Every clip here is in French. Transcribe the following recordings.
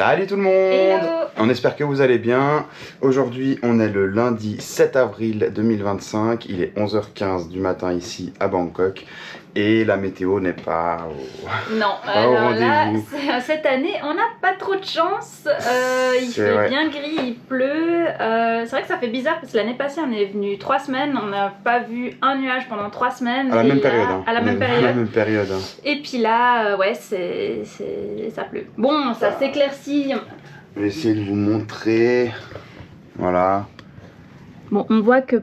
Salut tout le monde. Hello. On espère que vous allez bien. Aujourd'hui on est le lundi 7 avril 2025. Il est 11h15 du matin ici à Bangkok. Et la météo n'est pas Non, pas au alors là, rendez-vous. cette année, on n'a pas trop de chance. Il C'est fait vrai. bien gris, il pleut. C'est vrai que ça fait bizarre parce que l'année passée, on est venu 3 semaines. On n'a pas vu un nuage pendant 3 semaines. À la Et même là- période. Hein. À la On même est période. à la même période. Hein. Et puis là, ouais, ça pleut. Bon, ça s'éclaircit. Je vais essayer de vous montrer. Voilà. Bon, on voit que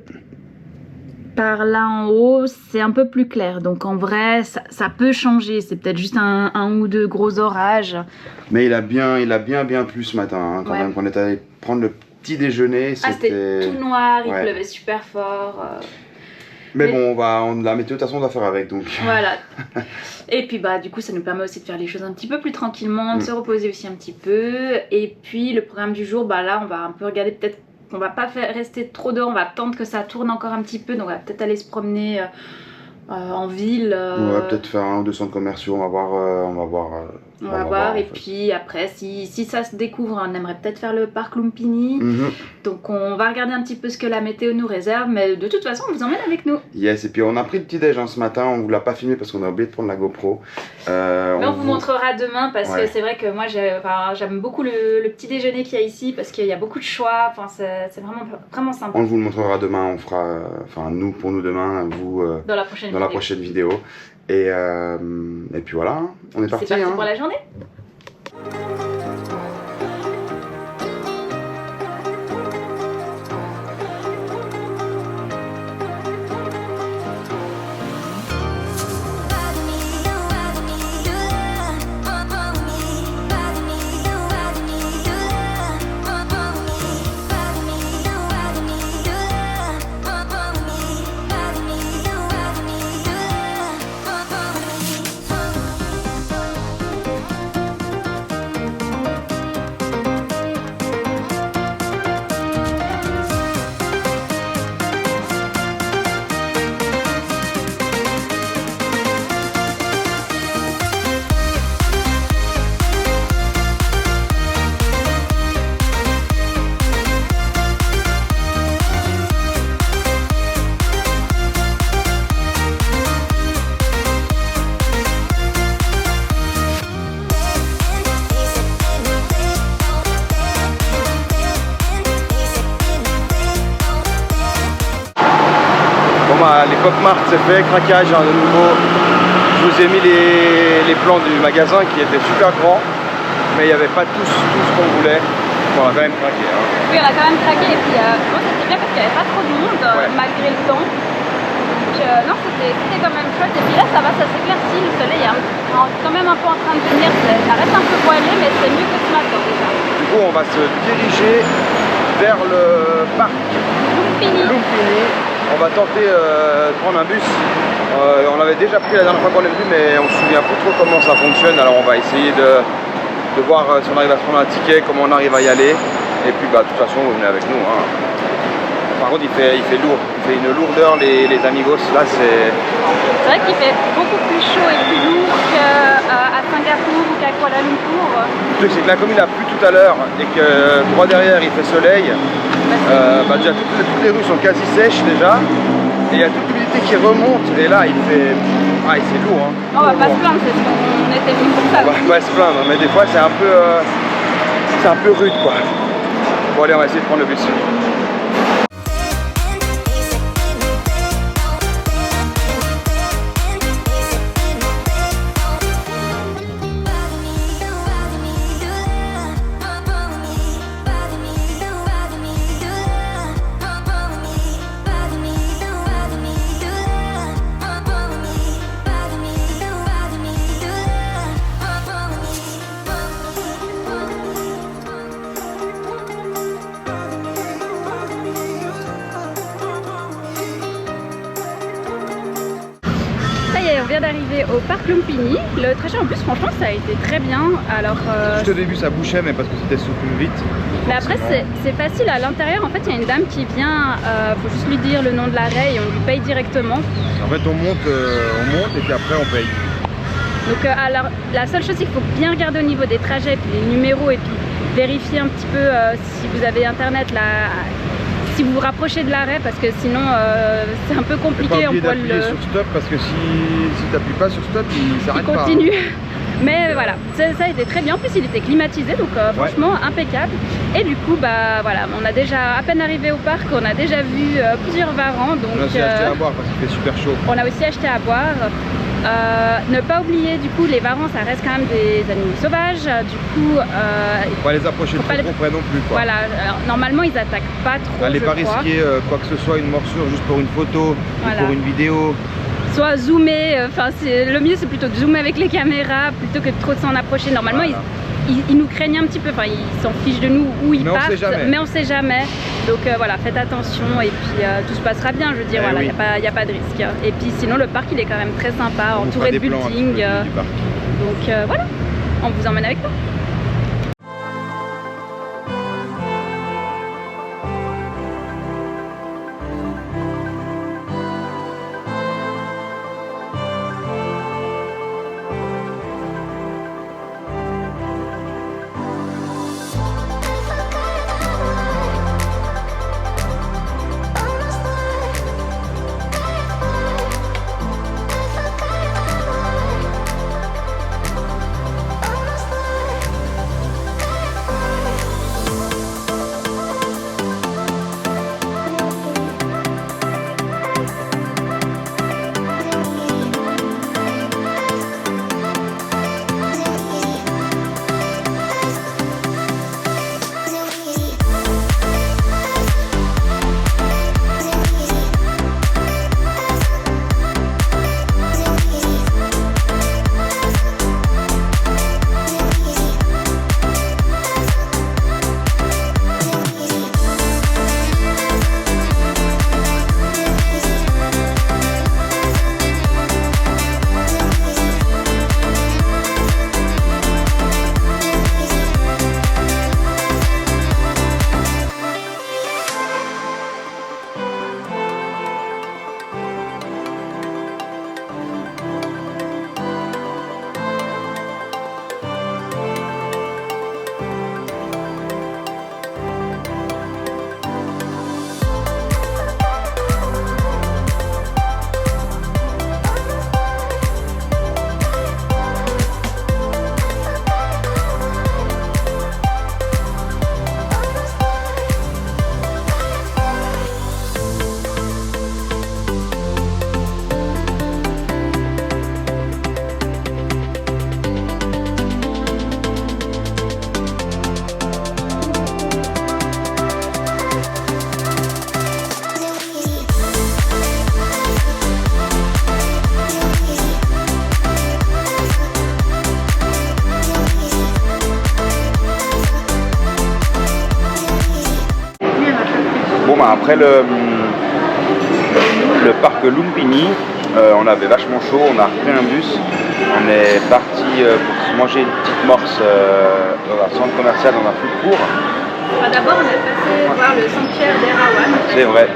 par là en haut, c'est un peu plus clair. Donc en vrai, ça peut changer. C'est peut-être juste un ou deux gros orages. Mais il a bien plu ce matin. Hein, quand Ouais. même, quand on est allé prendre le petit déjeuner, Ah, c'était tout noir, il Ouais. pleuvait super fort. Mais Mais- bon, la météo de toute façon on doit faire avec donc. Voilà. Et puis bah du coup ça nous permet aussi de faire les choses un petit peu plus tranquillement, de se reposer aussi un petit peu. Et puis le programme du jour, bah là on va un peu regarder, peut-être qu'on va pas rester trop dehors, on va attendre que ça tourne encore un petit peu, donc on va peut-être aller se promener en ville. On va peut-être faire un ou deux centres commerciaux, on va voir. On va voir, en et fait. puis après si ça se découvre, on aimerait peut-être faire le parc Lumpini. Mhm. Donc on va regarder un petit peu ce que la météo nous réserve, mais de toute façon on vous emmène avec nous. Yes, et puis on a pris le petit déj ce matin, on vous l'a pas filmé parce qu'on a oublié de prendre la GoPro. Mais on vous montrera demain parce Ouais. que c'est vrai que moi j'aime beaucoup le petit déjeuner qu'il y a ici parce qu'il y a beaucoup de choix, enfin, c'est vraiment sympa. On vous le montrera demain, on fera, nous pour nous demain, vous Dans la prochaine dans la vidéo. prochaine vidéo. Et puis voilà, hein, on est parti. C'est parti Hein. pour la journée. Bon bah les Copmart c'est fait, craquage hein, de nouveau. Je vous ai mis les plans du magasin qui étaient super grands, mais il n'y avait pas tout ce qu'on voulait. Bon, on a quand même craqué. Hein. Oui, on a quand même craqué et puis bon, c'était bien parce qu'il n'y avait pas trop de monde Ouais. malgré le temps. Donc non, c'était quand même chouette. Et puis là ça va, ça s'éclaircit, le soleil est quand même un peu en train de venir, ça reste un peu voilé mais c'est mieux que ce matin déjà. Du coup on va se diriger vers le parc Fini. Lumpini. On va tenter de prendre un bus. On l'avait déjà pris la dernière fois qu'on est venu, mais on se souvient plus trop comment ça fonctionne. Alors on va essayer de voir si on arrive à se prendre un ticket, comment on arrive à y aller. Et puis bah, de toute façon vous venez avec nous. Hein. Par contre il fait lourd, il fait une lourdeur les amigos. Là c'est... C'est vrai qu'il fait beaucoup plus chaud et plus lourd qu'à Singapour ou qu'à Kuala Lumpur. Le truc c'est que là comme il a plu tout à l'heure et que droit derrière il fait soleil, déjà toutes les rues sont quasi sèches déjà. Et il y a toute l'humidité qui remonte et là il fait... Ah c'est lourd hein. On va pas se plaindre, c'est ce qu'on était venu pour ça. On va pas se plaindre, mais des fois c'est un peu rude quoi. Bon allez on va essayer de prendre le bus. Ça y est, on vient d'arriver au parc Lumpini. Le trajet en bus, franchement, ça a été très bien. Alors, Juste au début ça bouchait mais parce que c'était soutenu vite. mais après, c'est facile. À l'intérieur, en fait, il y a une dame qui vient. Faut juste lui dire le nom de l'arrêt et on lui paye directement. En fait on monte et puis après on paye. Donc, alors, la seule chose, c'est qu'il faut bien regarder au niveau des trajets, puis les numéros, et puis vérifiez un petit peu si vous avez internet là, si vous vous rapprochez de l'arrêt, parce que sinon c'est un peu compliqué. Pas oublier d'appuyer sur stop, parce que si tu n'appuies pas sur stop, il s'arrête pas. Il continue. Mais voilà, ça a été très bien. En plus, il était climatisé, donc franchement impeccable. Et du coup, bah voilà, on a déjà à peine arrivé au parc, on a déjà vu plusieurs varans. Donc, on a aussi acheté à boire parce qu'il fait super chaud. On a aussi acheté à boire. Ne pas oublier, du coup, les varans, ça reste quand même des animaux sauvages. Du coup, faut pas les approcher trop près non plus, quoi. Voilà, normalement, ils attaquent pas trop. Allez pas risquer quoi que ce soit, une morsure juste pour une photo, ou pour une vidéo. Soit zoomer, enfin le mieux c'est plutôt de zoomer avec les caméras plutôt que de trop s'en approcher. Normalement ils nous craignent un petit peu, enfin ils s'en fichent de nous où ils partent, mais on sait jamais. Donc voilà, faites attention et puis tout se passera bien, je veux dire, voilà, il n'y a pas de risque. Et puis sinon le parc il est quand même très sympa, entouré de buildings. Donc voilà, on vous emmène avec nous. Après le parc Lumpini, on avait vachement chaud, on a repris un bus, on est parti pour se manger une petite morse dans un centre commercial dans un food court. D'abord on est passé voir le sanctuaire d'Erawan. C'est vrai,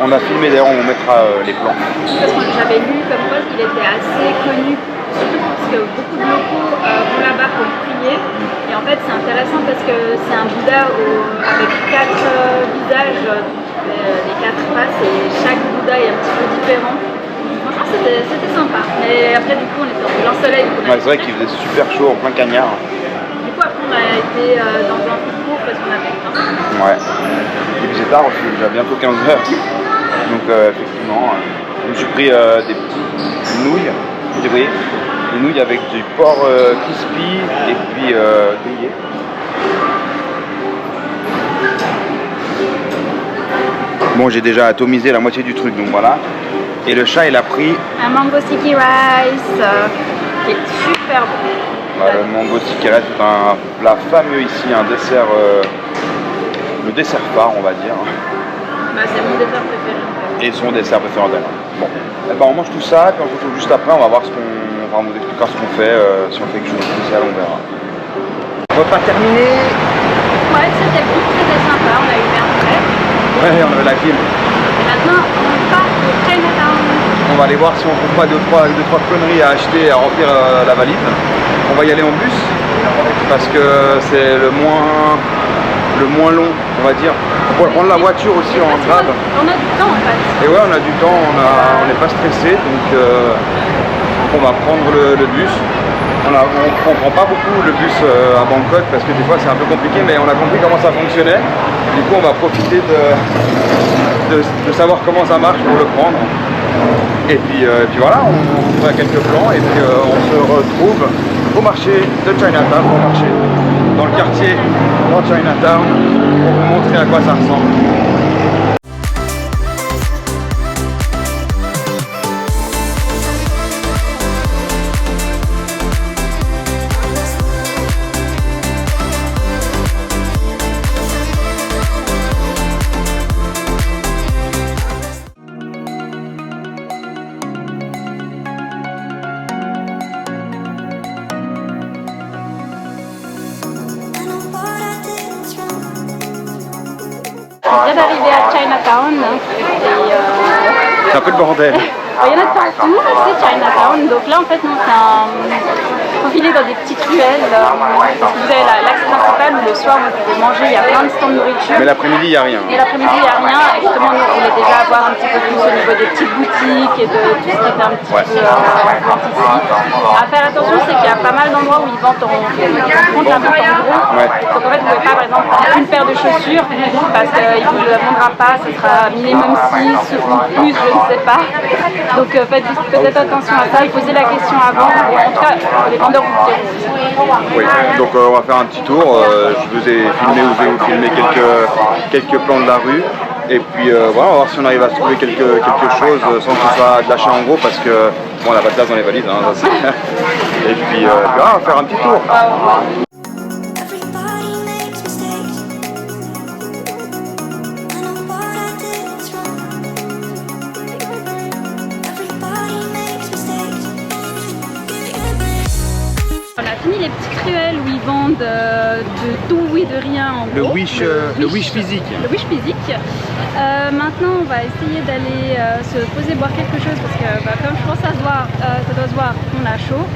on a filmé, d'ailleurs on vous mettra les plans. Parce que j'avais lu comme quoi il était assez connu, surtout parce que beaucoup de locaux vont là-bas pour prier. Et en fait c'est intéressant parce que c'est un Bouddha avec 4 visages. Les 4 faces et chaque Bouddha est un petit peu différent. Franchement c'était sympa. Et après du coup on était en plein soleil. C'est vrai qu'il faisait super chaud en plein cagnard. Du coup après on a été dans un food court parce qu'on avait faim. Ouais. Et puis c'est tard aussi, il est déjà bientôt 15 h. Donc effectivement, je me suis pris des petites nouilles. Vous voyez, des nouilles avec du porc crispy et puis grillé. Bon, j'ai déjà atomisé la moitié du truc, donc voilà. Et le chat, il a pris un mango sticky rice qui est super bon. Voilà, le mango sticky rice, c'est un plat fameux ici, un dessert, le dessert phare, on va dire. Bah, c'est mon dessert préféré. Et son dessert préféré. Bon, et ben, on mange tout ça, puis on se retrouve juste après, on va voir ce qu'on, enfin, on vous expliquera ce qu'on fait, si on fait quelque chose de spécial, on verra. Repas terminé. Ouais, c'était bon, c'était sympa, on a eu bien après. Ouais, on avait la clim. Et maintenant, on part au Chinatown. On va aller voir si on trouve pas deux, trois conneries à acheter, à remplir la valise. On va y aller en bus. parce que c'est le moins long, on va dire. On pourrait prendre la voiture aussi en grab. On a du temps en fait. Et ouais, on a du temps, on n'est pas stressé, donc on va prendre le bus. On prend pas beaucoup le bus à Bangkok parce que des fois c'est un peu compliqué, mais on a compris comment ça fonctionnait. Du coup on va profiter de savoir comment ça marche pour le prendre. Et puis voilà, on fera quelques plans et puis on se retrouve au marché de Chinatown, dans le quartier dans Chinatown, pour vous montrer à quoi ça ressemble. On vient d'arriver à Chinatown et C'est un peu le bordel. il y en a de partout, c'est Chinatown. Donc là en fait non, c'est profilé dans des petites ruelles. Parce que vous avez l'axe principal où le soir vous pouvez manger, il y a plein de stands de nourriture. Mais l'après-midi il n'y a rien. Et l'après-midi il n'y a rien. Et justement nous on voulait déjà avoir un petit peu plus au niveau des petites boutiques et de tout ce qui était un petit peu ici. À faire attention, c'est qu'il y a pas mal d'endroits où ils vendent en compte un peu en gros. Ouais. Donc en fait vous ne pouvez pas par exemple prendre une paire de chaussures parce qu'il ne vous le vendra pas, ce sera minimum 6 ou plus, je ne sais pas. Donc faites peut-être attention à ça et posez la question avant. Et en tout cas, les vendeurs vous diront. Oui, donc on va faire un petit tour. Je vous ai filmé, vous avez filmé quelques plans de la rue. Et puis voilà, on va voir si on arrive à trouver quelque chose sans que ce soit de l'achat en gros parce que bon, on n'a pas de place dans les valises. Hein, ça, et puis voilà, on va faire un petit tour. On a fini les petites ruelles où ils vendent de tout et de rien en Le gros. wish physique. Le wish physique. Maintenant on va essayer d'aller se poser boire quelque chose parce que comme je pense que ça doit se voir, on a chaud.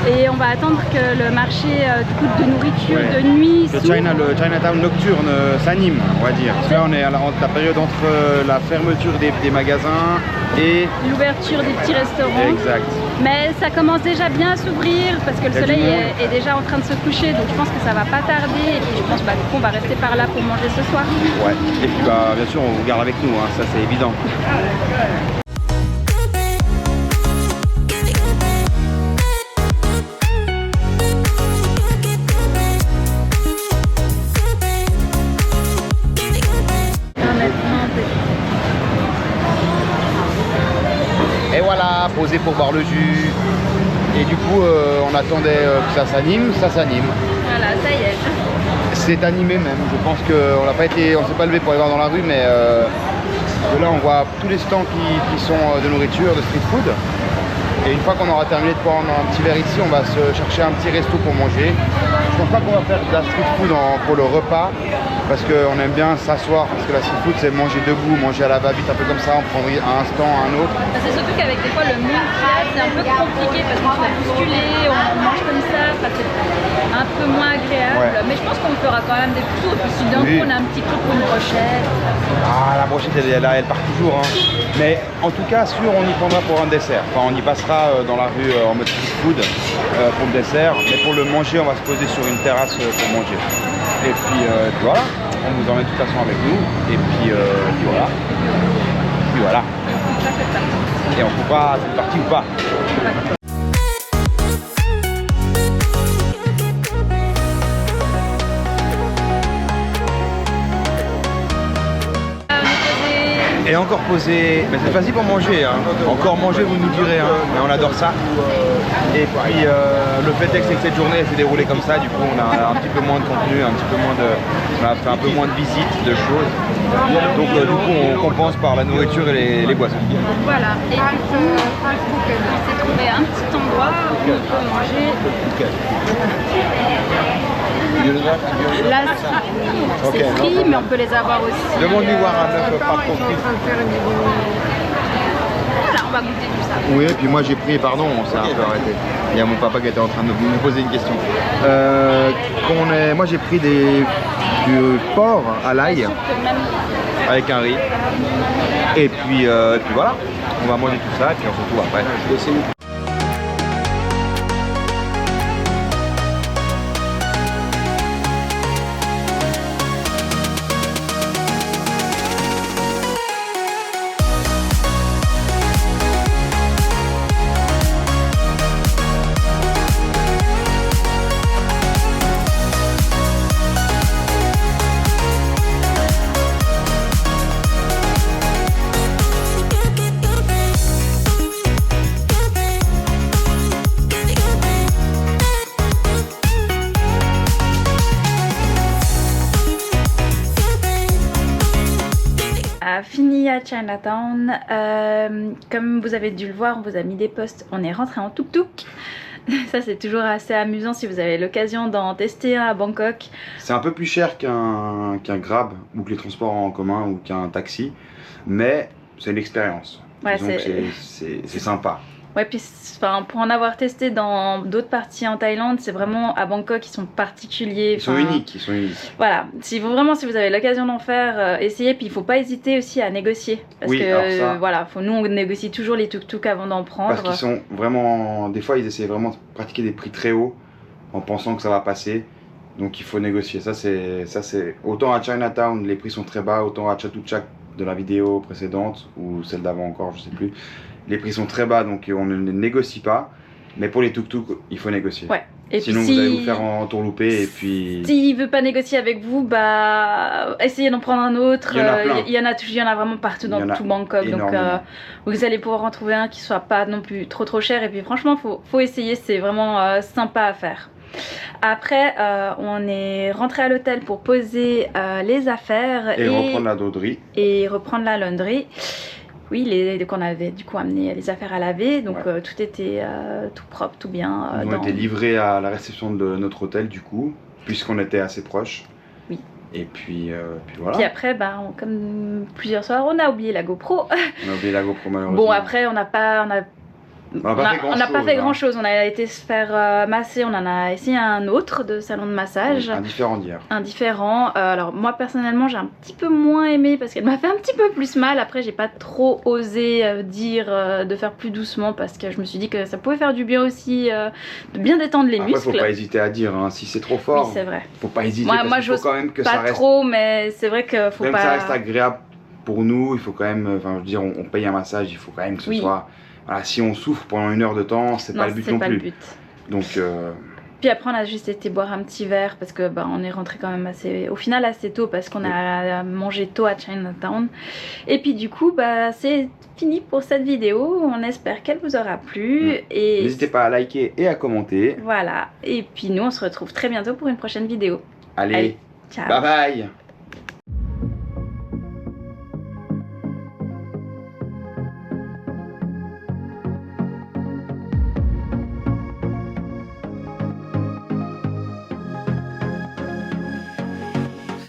Et on va attendre que le marché du coup, de nourriture de nuit Le Chinatown nocturne s'anime, on va dire. Là on est à la période entre la fermeture des magasins et l'ouverture des petits restaurants. Exact. Mais ça commence déjà bien à s'ouvrir parce que le soleil est déjà en train de se coucher, donc je pense que ça va pas tarder. Et puis je pense du coup on va rester par là pour manger ce soir. Ouais. Et puis bien sûr on vous garde avec nous, hein, ça c'est évident. Et voilà, posé pour boire le jus. Et du coup, on attendait que ça s'anime, ça s'anime. Voilà, ça y est. C'est animé même. Je pense qu'on s'est pas levé pour aller voir dans la rue, mais de là on voit tous les stands qui sont de nourriture, de street food. Et une fois qu'on aura terminé de prendre un petit verre ici, on va se chercher un petit resto pour manger. Je pense pas qu'on va faire de la street food pour le repas, parce qu'on aime bien s'asseoir, parce que la street food c'est manger debout, manger à la va-vite, un peu comme ça, on prend un stand, un autre. C'est surtout qu'avec des fois le meal prep c'est un peu compliqué parce qu'on se fait bousculer, on mange comme ça, c'est un peu moins agréable. Ouais. Mais je pense qu'on fera quand même des tours, et puis si d'un coup on a un petit truc pour une brochette. Ah, la brochette elle part toujours, hein. Mais en tout cas sûr on y prendra pour un dessert. Enfin on y passera dans la rue en mode street food pour le dessert, mais pour le manger on va se poser sur une terrasse pour manger. Et puis voilà, on vous emmène de toute façon avec nous, et puis voilà. Puis voilà. Et on coupera cette partie ou pas. Et encore posé, mais c'est facile pour manger, hein. Encore manger vous nous direz, hein. Mais on adore ça. Et puis le fait est que cette journée s'est déroulée comme ça, du coup on a un petit peu moins de contenu, on a fait un peu moins de visites, de choses. Donc du coup on compense par la nourriture et les boissons. Voilà, et du coup on s'est trouvé un petit endroit où on peut manger. Là c'est free, mais on peut les avoir aussi. Demande-lui voir un œuf pas trop frit. Voilà, on va goûter tout ça. Oui, et puis moi j'ai pris, pardon, on s'est un peu arrêté. Il y a mon papa qui était en train de me poser une question. Moi j'ai pris du porc à l'ail avec un riz. Et puis voilà, on va manger tout ça et puis on se retrouve après. Fini à Chinatown, comme vous avez dû le voir, on vous a mis des posts, on est rentré en tuk-tuk. Ça c'est toujours assez amusant si vous avez l'occasion d'en tester un à Bangkok. C'est un peu plus cher qu'un Grab ou que les transports en commun ou qu'un taxi, mais c'est une expérience. Ouais, c'est sympa. Ouais, puis pour en avoir testé dans d'autres parties en Thaïlande, c'est vraiment à Bangkok, ils sont particuliers. Ils sont uniques, Voilà, si vous avez l'occasion d'en faire, essayez. Puis il faut pas hésiter aussi à négocier. Parce que voilà, nous on négocie toujours les tuk-tuk avant d'en prendre. Parce qu'ils sont vraiment, des fois ils essaient vraiment de pratiquer des prix très hauts en pensant que ça va passer. Donc il faut négocier. Ça c'est autant à Chinatown les prix sont très bas, autant à Chatuchak de la vidéo précédente ou celle d'avant encore, je sais plus. Les prix sont très bas donc on ne négocie pas, mais pour les tuk-tuk il faut négocier. Ouais. Et sinon puis vous allez vous faire entourloupé et puis... S'il veut pas négocier avec vous, bah essayez d'en prendre un autre. Il y en a vraiment partout dans tout Bangkok. Donc vous allez pouvoir en trouver un qui soit pas non plus trop cher. Et puis franchement faut essayer, c'est vraiment sympa à faire. Après on est rentré à l'hôtel pour poser les affaires et reprendre la laundry. Oui, qu'on avait du coup amené les affaires à laver, donc tout était tout propre, tout bien. On a été livrés à la réception de notre hôtel du coup, puisqu'on était assez proches. Oui. Et puis voilà. Puis après, comme plusieurs soirs, on a oublié la GoPro. On a oublié la GoPro malheureusement. Bon après, on n'a pas fait grand chose, on a été se faire masser, on en a essayé un autre de salon de massage. Un différent d'hier. Un différent, alors moi personnellement j'ai un petit peu moins aimé parce qu'elle m'a fait un petit peu plus mal. Après j'ai pas trop osé dire de faire plus doucement parce que je me suis dit que ça pouvait faire du bien aussi de bien détendre les muscles. Faut pas hésiter à dire, hein, si c'est trop fort, oui, c'est vrai. Faut pas hésiter moi faut quand même que pas ça reste... trop, mais c'est vrai que faut même pas... que ça reste agréable pour nous, il faut quand même, enfin je veux dire on paye un massage, il faut quand même que ce soit... Voilà, si on souffre pendant 1 heure de temps, c'est pas le but non plus. Le but. Donc puis après on a juste été boire un petit verre parce que on est rentré quand même au final assez tôt parce qu'on a mangé tôt à Chinatown. Et puis du coup c'est fini pour cette vidéo, on espère qu'elle vous aura plu. Et n'hésitez pas à liker et à commenter. Voilà, et puis nous on se retrouve très bientôt pour une prochaine vidéo. Allez, ciao. Bye bye.